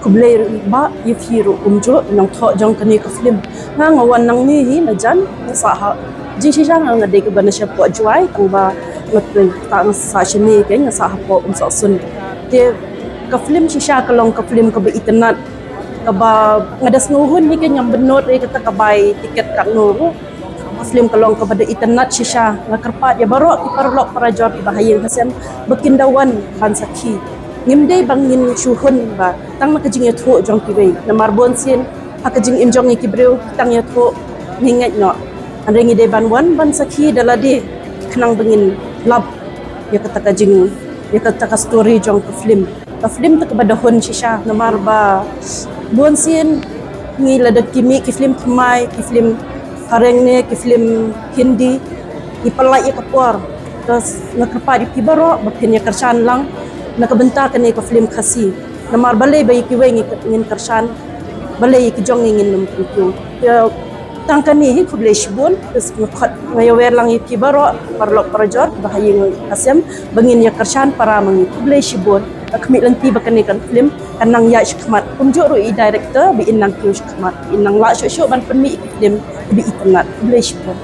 kublay ba yifiro umjo nang tho jong kani ka film nga ngawan nang ni hi na jan sa jing shi jang nga de ka bana sha po juai tang ba ngat tang sa shini ke nga sa po sa sun te ka film shi sha ka long ka film ka ba internet ka ba ngadas nuhun ni ke nyam benot e kata ka bai tiket kang nuru film kalong kepada internet shisha ngakarpat ya barok ki parlok para jor bahayang hasen bekindawan ban sakhi ngimdei bangin shuhun ba tang na kajing ya tho jong ki wei na marbon sin hakajing imjong ki breu tang ya tho ningat no anrengi de ban wan ban sakhi dalade khnang bangin lab ya kata kajing ya kata ka story jong ka film tak kepada hon shisha na marba bon sin ngi ladak kimi ki film kmai ki film Hareng ni ke film Hindi ipalai ya kapor terus ngakrpa di baro bakin ya kersan lang nakabentar kan ke film khasi namar balai bayi ki wengi ngin kersan balai ki jong ngin num tu ya tangkan ni ku blej bun terus ngakhat ngayawer lang ki baro parlok parajot bahayang asem bangin ya kersan para mangi ku blej bun kami lanti bakan kan film kanang ya shikmat umjo ro i director bi inang kyu shikmat inang la sho ban penmi film bi internet blej bun